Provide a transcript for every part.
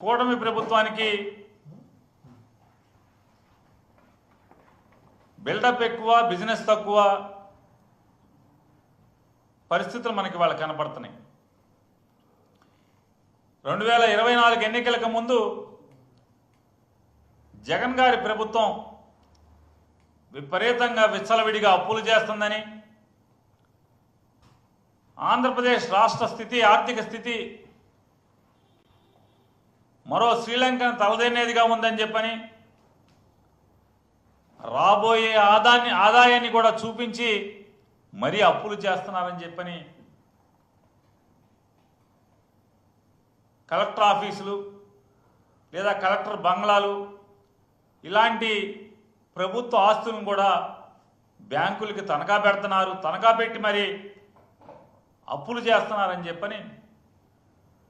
కూటమి ప్రభుత్వానికి బిల్డప్ ఎక్కువ, బిజినెస్ తక్కువ పరిస్థితులు మనకి వాళ్ళు కనపడుతున్నాయి. 2024 ఎన్నికలకు ముందు జగన్ గారి ప్రభుత్వం విపరీతంగా విచ్చలవిడిగా అప్పులు చేస్తుందని, ఆంధ్రప్రదేశ్ రాష్ట్ర స్థితి, ఆర్థిక స్థితి మరో శ్రీలంకను తలదన్నేదిగా ఉందని చెప్పని, రాబోయే ఆదాయాన్ని కూడా చూపించి మరీ అప్పులు చేస్తున్నారని చెప్పని కలెక్టర్ ఆఫీసులు లేదా కలెక్టర్ బంగ్లాలు ఇలాంటి ప్రభుత్వ ఆస్తులను కూడా బ్యాంకులకి తనఖా పెడుతున్నారు, తనఖా పెట్టి మరి అప్పులు చేస్తున్నారని చెప్పని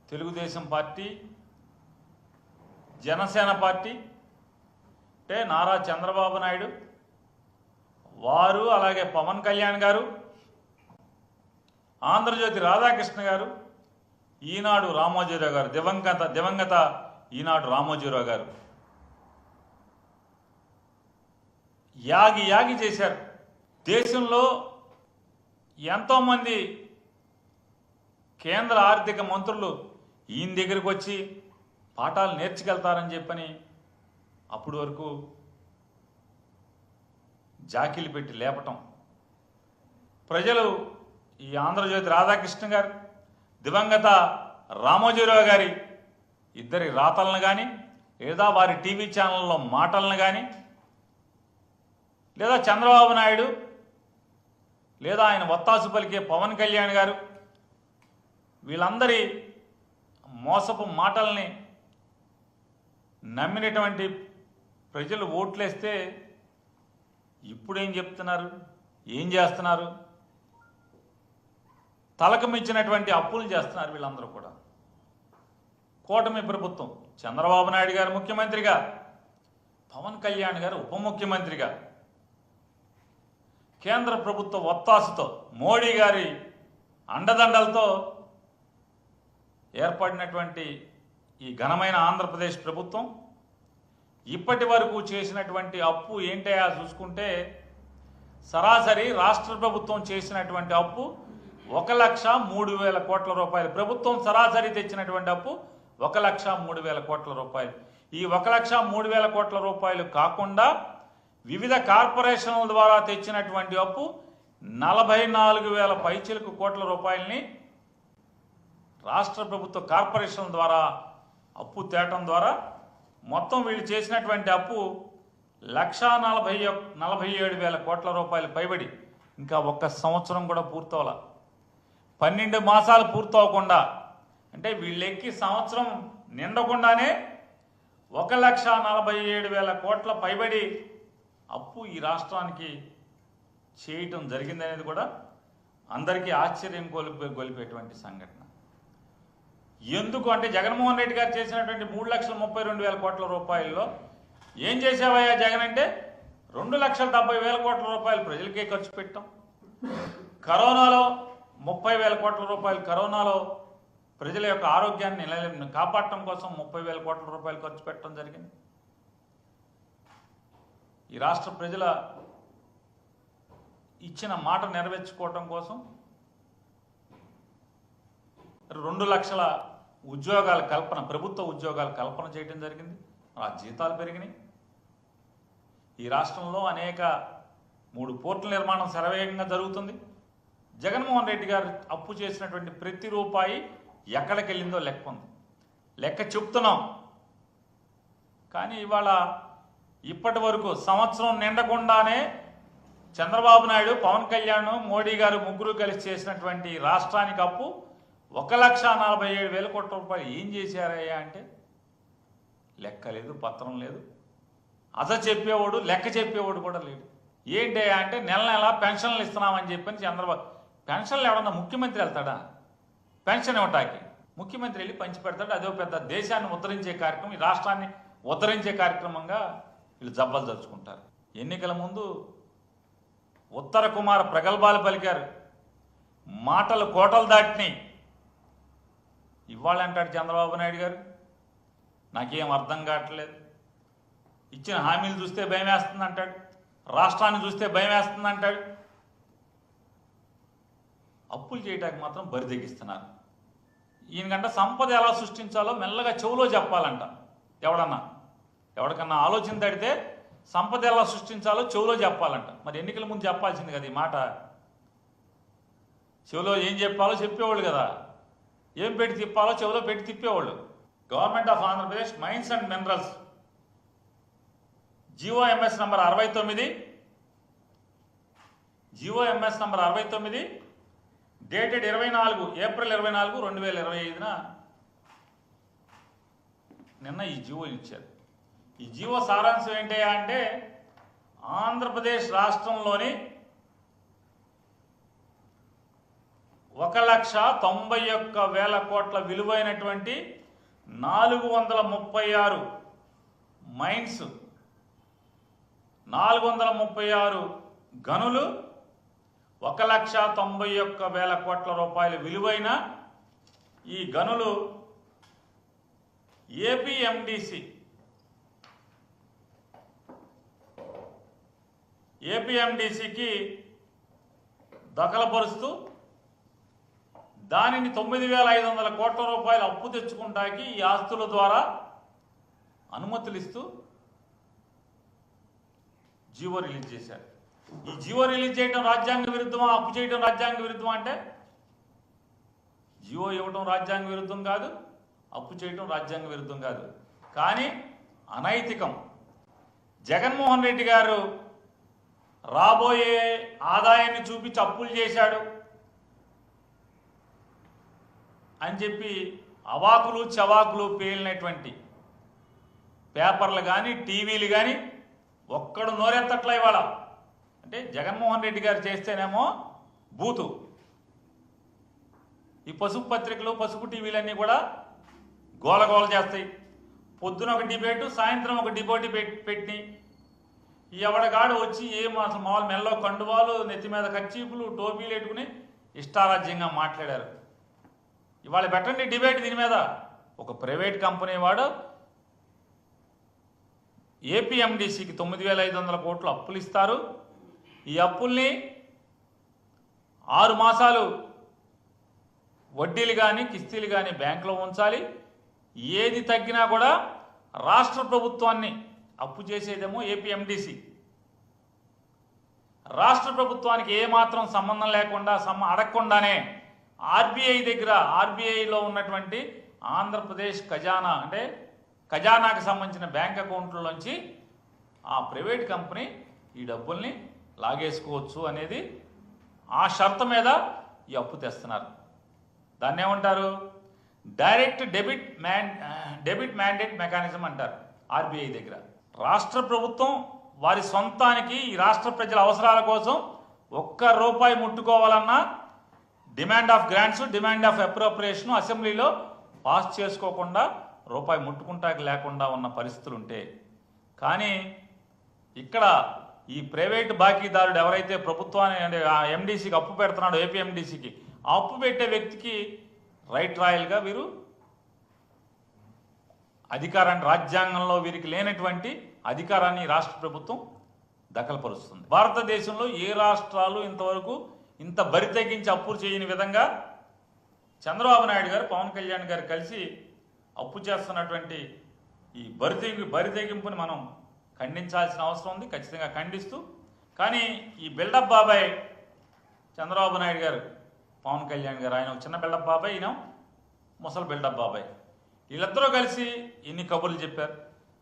తెలుగుదేశం పార్టీ, జనసేన పార్టీ అంటే నారా చంద్రబాబు నాయుడు వారు, అలాగే పవన్ కళ్యాణ్ గారు, ఆంధ్రజ్యోతి రాధాకృష్ణ గారు, ఈనాడు రామోజీరావు గారు, దివంగత ఈనాడు రామోజీరావు గారు యాగి చేశారు. దేశంలో ఎంతోమంది కేంద్ర ఆర్థిక మంత్రులు ఈయన దగ్గరికి వచ్చి పాఠాలు నేర్చుకెళ్తారని చెప్పని అప్పటి వరకు జాకీలు పెట్టి లేపటం, ప్రజలు ఈ ఆంధ్రజ్యోతి రాధాకృష్ణ గారు, దివంగత రామోజీరావు గారి ఇద్దరి రాతలను కానీ, లేదా వారి టీవీ ఛానల్లో మాటలను కానీ, లేదా చంద్రబాబు నాయుడు, లేదా ఆయన వత్తాసు పలికే పవన్ కళ్యాణ్ గారు, వీళ్ళందరి మోసపు మాటల్ని నమ్మినటువంటి ప్రజలు ఓట్లేస్తే ఇప్పుడేం చెప్తున్నారు, ఏం చేస్తున్నారు? తలకు మించినటువంటి అప్పులు చేస్తున్నారు వీళ్ళందరూ కూడా. కూటమి ప్రభుత్వం, చంద్రబాబు నాయుడు గారు ముఖ్యమంత్రిగా, పవన్ కళ్యాణ్ గారు ఉప ముఖ్యమంత్రిగా, కేంద్ర ప్రభుత్వ ఒత్తాసుతో, మోడీ గారి అండదండలతో ఏర్పడినటువంటి ఈ ఘనమైన ఆంధ్రప్రదేశ్ ప్రభుత్వం ఇప్పటి వరకు చేసినటువంటి అప్పు ఏంటయా చూసుకుంటే, సరాసరి రాష్ట్ర ప్రభుత్వం చేసినటువంటి అప్పు 1,03,000 కోట్ల రూపాయలు. ప్రభుత్వం సరాసరి తెచ్చినటువంటి అప్పు 1,03,000 కోట్ల రూపాయలు. ఈ 1,03,000 కోట్ల రూపాయలు కాకుండా వివిధ కార్పొరేషన్ల ద్వారా తెచ్చినటువంటి అప్పు 44,000 పైచిలకు కోట్ల రూపాయలని రాష్ట్ర ప్రభుత్వ కార్పొరేషన్ల ద్వారా అప్పు తేటం ద్వారా మొత్తం వీళ్ళు చేసినటువంటి అప్పు 1,47,000 కోట్ల రూపాయలు పైబడి. ఇంకా ఒక్క సంవత్సరం కూడా పూర్తవల, 12 మాసాలు పూర్తవకుండా, అంటే వీళ్ళెక్కి సంవత్సరం నిండకుండానే 1,47,000 కోట్ల పైబడి అప్పు ఈ రాష్ట్రానికి చేయటం జరిగిందనేది కూడా అందరికీ ఆశ్చర్యం గొలిపేటువంటి సంఘటన. ఎందుకు అంటే, జగన్మోహన్ రెడ్డి గారు చేసినటువంటి 3,32,000 కోట్ల రూపాయల్లో ఏం చేసావయ్యా జగన్ అంటే, 2,70,000 కోట్ల రూపాయలు ప్రజలకే ఖర్చు పెట్టాం. కరోనాలో 30,000 కోట్ల రూపాయలు, కరోనాలో ప్రజల యొక్క ఆరోగ్యాన్ని కాపాడటం కోసం 30,000 కోట్ల రూపాయలు ఖర్చు పెట్టడం జరిగింది. ఈ రాష్ట్ర ప్రజల ఇచ్చిన మాట నెరవేర్చుకోవటం కోసం 2 లక్షల ఉద్యోగాల కల్పన, ప్రభుత్వ ఉద్యోగాల కల్పన చేయడం జరిగింది. ఆ జీతాలు పెరిగినాయి. ఈ రాష్ట్రంలో అనేక 3 పోర్టుల నిర్మాణం శరవేగంగా జరుగుతుంది. జగన్మోహన్ రెడ్డి గారు అప్పు చేసినటువంటి ప్రతి రూపాయి ఎక్కడికి వెళ్ళిందో లెక్క ఉంది, లెక్క చెప్తున్నాం. కానీ ఇవాళ ఇప్పటి వరకు సంవత్సరం నిండకుండానే చంద్రబాబు నాయుడు, పవన్ కళ్యాణ్, మోడీ గారు ముగ్గురు కలిసి చేసినటువంటి రాష్ట్రానికి అప్పు 1,47,000 కోట్ల రూపాయలు. ఏం చేశారయ్యా అంటే లెక్క లేదు, పత్రం లేదు, చెప్పేవాడు, లెక్క చెప్పేవాడు కూడా లేడు. ఏంటయ్యా అంటే నెల నెల పెన్షన్లు ఇస్తున్నామని చెప్పని చంద్రబాబు, పెన్షన్లు ఎవడన్నా ముఖ్యమంత్రి వెళ్తాడా పెన్షన్ ఇవ్వటానికి? ముఖ్యమంత్రి వెళ్ళి పంచి పెడతాడు. అదో పెద్ద దేశాన్ని ఉద్ధరించే కార్యక్రమం, ఈ రాష్ట్రాన్ని ఉద్ధరించే కార్యక్రమంగా వీళ్ళు జబ్బలు జరుచుకుంటారు. ఎన్నికల ముందు ఉత్తర కుమార ప్రగల్భాలు పలికారు, మాటలు కోటలు దాటినాయి. ఇవాళ అంటాడు చంద్రబాబు నాయుడు గారు నాకేం అర్థం కావట్లేదు. ఇచ్చిన హామీలు చూస్తే భయం వేస్తుంది అంటాడు, రాష్ట్రాన్ని చూస్తే భయం వేస్తుంది అంటాడు. అప్పులు చేయడానికి మాత్రం బరిదెగిస్తున్నారు. ఈయనకంట సంపద ఎలా సృష్టించాలో మెల్లగా చెవులో చెప్పాలంట. ఎవరికన్నా ఆలోచన తడితే సంపద ఎలా సృష్టించాలో చెవులో చెప్పాలంట. మరి ఎన్నికల ముందు చెప్పాల్సింది కదా ఈ మాట. చెవులో ఏం చెప్పాలో చెప్పేవాళ్ళు కదా, ఏం పెట్టి తిప్పాలో చెవులో పెట్టి తిప్పేవాళ్ళు. Government of Andhra Pradesh mines and minerals GOMS number 69 dated 24 April 24, 2025న నిన్న ఈ జివో ఇచ్చారు. ఈ జివో సారాంశం ఏంటి అంటే ఆంధ్రప్రదేశ్ రాష్ట్రంలోని 1,91,000 కోట్ల విలువైనటువంటి 436 మైన్స్, 436 గనులు, 1,91,000 కోట్ల రూపాయల విలువైన ఈ గనులు ఏపీఎండిసికి దఖలుపరుస్తూ దానిని 9,500 కోట్ల రూపాయలు అప్పు తెచ్చుకుంటాకి ఈ ఆస్తుల ద్వారా అనుమతులు ఇస్తూ జీవో రిలీజ్ చేశారు. ఈ జీవో రిలీజ్ చేయడం రాజ్యాంగ విరుద్ధమా, అప్పు చేయడం రాజ్యాంగ విరుద్ధమా అంటే జీవో ఇవ్వడం రాజ్యాంగ విరుద్ధం కాదు, అప్పు చేయడం రాజ్యాంగ విరుద్ధం కాదు, కానీ అనైతికం. జగన్మోహన్ రెడ్డి గారు రాబోయే ఆదాయాన్ని చూపించి అప్పులు చేశాడు అని చెప్పి అవాకులు చవాకులు పేలినటువంటి పేపర్లు కానీ టీవీలు కానీ ఒక్కడు నోరెత్తట్లా ఇవాళ. అంటే జగన్మోహన్ రెడ్డి గారు చేస్తేనేమో బూతు, ఈ పసుపు పత్రికలు పసుపు టీవీలన్నీ కూడా గోలగోల చేస్తాయి. పొద్దున ఒక డిబేటు, సాయంత్రం ఒక డిబేటు పెట్టి ఎవడగాడు వచ్చి అసలు మామూలు మెల్లో కండువాలు, నెత్తి మీద కర్చీపులు, టోపీలు పెట్టుకుని ఇష్టారాజ్యంగా మాట్లాడారు. ఇవాళ పెట్టండి డిబేట్ దీని మీద. ఒక ప్రైవేట్ కంపెనీ వాడు ఏపీఎండిసికి 9,500 కోట్లు అప్పులు ఇస్తారు. ఈ అప్పుల్ని 6 మాసాలు వడ్డీలు కానీ కిస్తీలు కానీ బ్యాంకులో ఉంచాలి. ఏది తగ్గినా కూడా రాష్ట్ర ప్రభుత్వాన్ని అప్పు చేసేదేమో ఏపీఎండిసి. రాష్ట్ర ప్రభుత్వానికి ఏమాత్రం సంబంధం లేకుండా అడగకుండానే ఆర్బీఐలో ఉన్నటువంటి ఆంధ్రప్రదేశ్ ఖజానా అంటే ఖజానాకి సంబంధించిన బ్యాంక్ అకౌంట్లలోంచి ఆ ప్రైవేట్ కంపెనీ ఈ డబ్బుల్ని లాగేసుకోవచ్చు అనేది ఆ షరతు మీద ఈ అప్పు తెస్తున్నారు. దాన్ని ఏమంటారు? డైరెక్ట్ డెబిట్ మ్యాండేట్ మెకానిజం అంటారు ఆర్బీఐ దగ్గర. రాష్ట్ర ప్రభుత్వం వారి సొంతానికి ఈ రాష్ట్ర ప్రజల అవసరాల కోసం ₹1 ముట్టుకోవాలన్నా demand of grants, demand of appropriation అసెంబ్లీలో పాస్ చేసుకోకుండా రూపాయి ముట్టుకుంటాకి లేకుండా ఉన్న పరిస్థితులు ఉంటే, కానీ ఇక్కడ ఈ ప్రైవేటు బాకీదారుడు ఎవరైతే ప్రభుత్వాన్ని అంటే ఎండీసీకి అప్పు పెడుతున్నాడో ఏపీఎండిసికి, ఆ అప్పు పెట్టే వ్యక్తికి రైట్ రాయల్గా వీరు అధికారాన్ని, రాజ్యాంగంలో వీరికి లేనటువంటి అధికారాన్ని రాష్ట్ర ప్రభుత్వం దఖలుపరుస్తుంది. భారతదేశంలో ఏ రాష్ట్రాలు ఇంతవరకు ఇంత బరి తెగించి అప్పులు చేయని విధంగా చంద్రబాబు నాయుడు గారు, పవన్ కళ్యాణ్ గారు కలిసి అప్పు చేస్తున్నటువంటి ఈ బరి తెగింపుని మనం ఖండించాల్సిన అవసరం ఉంది, ఖచ్చితంగా ఖండిస్తూ. కానీ ఈ బిల్డప్ బాబాయ్ చంద్రబాబు నాయుడు గారు, పవన్ కళ్యాణ్ గారు, ఆయన ఒక చిన్న బిల్డప్ బాబాయ్, ఈయన ముసలి బిల్డప్ బాబాయ్, వీళ్ళిద్దరూ కలిసి ఎన్ని కబుర్లు చెప్పారు.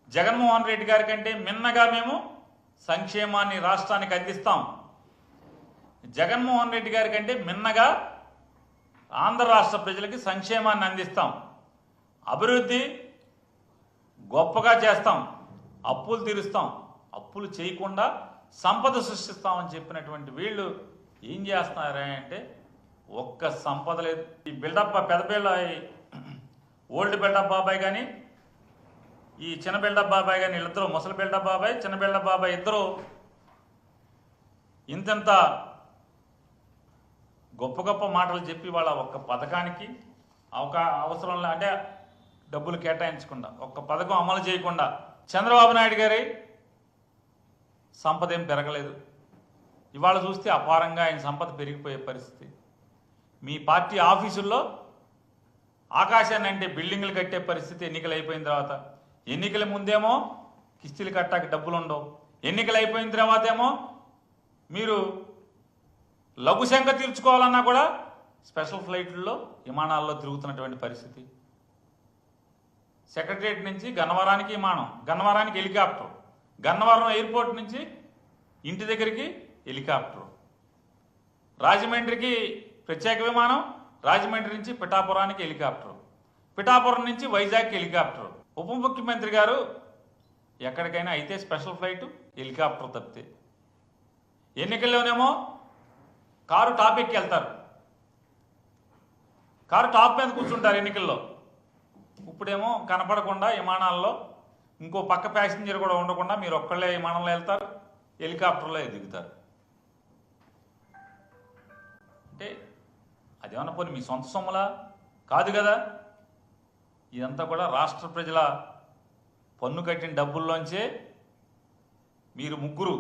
జగన్మోహన్ రెడ్డి గారి కంటే మిన్నగా మేము సంక్షేమాన్ని రాష్ట్రానికి అందిస్తాం, జగన్మోహన్ రెడ్డి గారి కంటే మిన్నగా ఆంధ్ర రాష్ట్ర ప్రజలకి సంక్షేమాన్ని అందిస్తాం, అభివృద్ధి గొప్పగా చేస్తాం, అప్పులు తీరుస్తాం, అప్పులు చేయకుండా సంపద సృష్టిస్తామని చెప్పినటువంటి వీళ్ళు ఏం చేస్తున్నారంటే ఒక్క సంపద లేదు. ఈ బిల్డప్ పెద్ద ఓల్డ్ బిల్డప్ బాబాయ్ కానీ ఈ చిన్న బిల్డప్ బాబాయ్ కానీ వీళ్ళిద్దరూ, ముసలి బిల్డప్ బాబాయ్, చిన్న బిల్డప్ బాబాయ్ ఇద్దరు ఇంతంత గొప్ప గొప్ప మాటలు చెప్పి వాళ్ళ ఒక్క పథకానికి అవసరం అంటే డబ్బులు కేటాయించకుండా, ఒక్క పథకం అమలు చేయకుండా చంద్రబాబు నాయుడు గారి సంపద ఏం పెరగలేదు. ఇవాళ చూస్తే అపారంగా ఆయన సంపద పెరిగిపోయే పరిస్థితి. మీ పార్టీ ఆఫీసుల్లో ఆకాశాన్ని అంటే బిల్డింగ్లు కట్టే పరిస్థితి ఎన్నికలు అయిపోయిన తర్వాత. ఎన్నికల ముందేమో కిస్తీలు కట్టాక డబ్బులు ఉండవు, ఎన్నికలు అయిపోయిన తర్వాత ఏమో మీరు లఘుశంక తీర్చుకోవాలన్నా కూడా స్పెషల్ ఫ్లైట్లలో విమానాల్లో తిరుగుతున్నటువంటి పరిస్థితి. సెక్రటరియట్ నుంచి గన్నవరానికి విమానం, గన్నవరానికి హెలికాప్టర్, గన్నవరం ఎయిర్పోర్ట్ నుంచి ఇంటి దగ్గరికి హెలికాప్టర్, రాజమండ్రికి ప్రత్యేక విమానం, రాజమండ్రి నుంచి పిఠాపురానికి హెలికాప్టర్, పిఠాపురం నుంచి వైజాగ్ హెలికాప్టర్. ఉప ముఖ్యమంత్రి గారు ఎక్కడికైనా అయితే స్పెషల్ ఫ్లైట్, హెలికాప్టర్ తప్పితే. ఎన్నికల్లోనేమో కారు టాప్ ఎక్కి వెళ్తారు, కారు టాప్ మీద కూర్చుంటారు ఎన్నికల్లో. ఇప్పుడేమో కనపడకుండా విమానాల్లో ఇంకో పక్క ప్యాసింజర్ కూడా ఉండకుండా మీరు ఒక్కళ్ళే విమానంలో వెళ్తారు, హెలికాప్టర్లో దిగుతారు. అంటే అదేమన్నా పోనీ మీ సొంత సొమ్ములా? కాదు కదా. ఇదంతా కూడా రాష్ట్ర ప్రజల పన్ను కట్టిన డబ్బుల్లోంచే మీరు ముగ్గురు,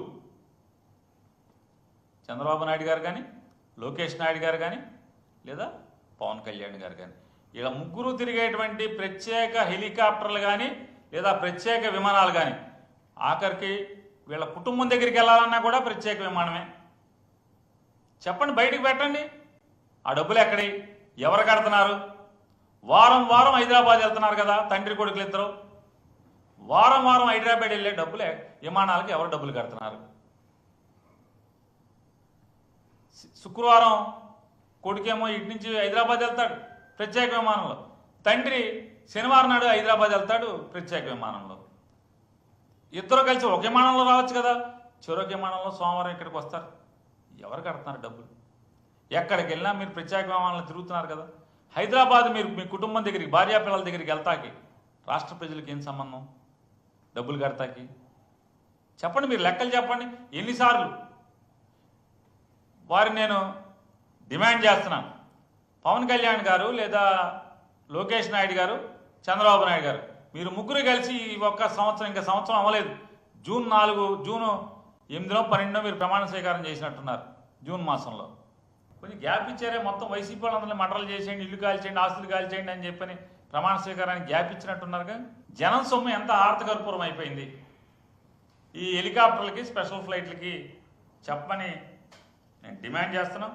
చంద్రబాబు నాయుడు గారు కానీ, లోకేష్ నాయుడు గారు కానీ, లేదా పవన్ కళ్యాణ్ గారు కానీ, ఇలా ముగ్గురు తిరిగేటువంటి ప్రత్యేక హెలికాప్టర్లు కానీ లేదా ప్రత్యేక విమానాలు కానీ, ఆఖరికి వీళ్ళ కుటుంబం దగ్గరికి వెళ్ళాలన్నా కూడా ప్రత్యేక విమానమే. చెప్పండి, బయటకు పెట్టండి. ఆ డబ్బులు ఎక్కడి, ఎవరు కడుతున్నారు? వారం వారం హైదరాబాద్ వెళ్తున్నారు కదా తండ్రి కొడుకులు ఇద్దరు. వారం వారం హైదరాబాద్ వెళ్ళే డబ్బులే విమానాలకి ఎవరు డబ్బులు కడుతున్నారు? శుక్రవారం కొడుకేమో ఇటు నుంచి హైదరాబాద్ వెళ్తాడు ప్రత్యేక విమానంలో, తండ్రి శనివారం నాడు హైదరాబాద్ వెళ్తాడు ప్రత్యేక విమానంలో. ఇద్దరు కలిసి ఒక విమానంలో రావచ్చు కదా, చెరొక విమానంలో సోమవారం ఇక్కడికి వస్తారు. ఎవరు కడుతున్నారు డబ్బులు? ఎక్కడికి వెళ్ళినా మీరు ప్రత్యేక విమానంలో తిరుగుతున్నారు కదా. హైదరాబాద్ మీరు మీ కుటుంబం దగ్గరికి, భార్యా పిల్లల దగ్గరికి వెళ్తాకి రాష్ట్ర ప్రజలకు ఏం సంబంధం? డబ్బులు కడతాకి చెప్పండి, మీరు లెక్కలు చెప్పండి. ఎన్నిసార్లు వారిని నేను డిమాండ్ చేస్తున్నాను, పవన్ కళ్యాణ్ గారు లేదా లోకేష్ నాయుడు గారు, చంద్రబాబు నాయుడు గారు, మీరు ముగ్గురు కలిసి ఒక్క సంవత్సరం, ఇంకా సంవత్సరం అవ్వలేదు, జూన్ 8 12 మీరు ప్రమాణ స్వీకారం చేసినట్టున్నారు జూన్ మాసంలో. కొంచెం గ్యాప్ ఇచ్చారే, మొత్తం వైసీపీ వాళ్ళందరినీ మటలు చేసేయండి, ఇల్లు కాల్చేయండి, ఆస్తులు కాల్చేయండి అని చెప్పని ప్రమాణ స్వీకారానికి గ్యాప్ ఇచ్చినట్టున్నారుగా. జనం సొమ్ము ఎంత ఆర్తకర్పూరం అయిపోయింది. ఈ హెలికాప్టర్లకి, స్పెషల్ ఫ్లైట్లకి చెప్పమని నేను డిమాండ్ చేస్తున్నాం.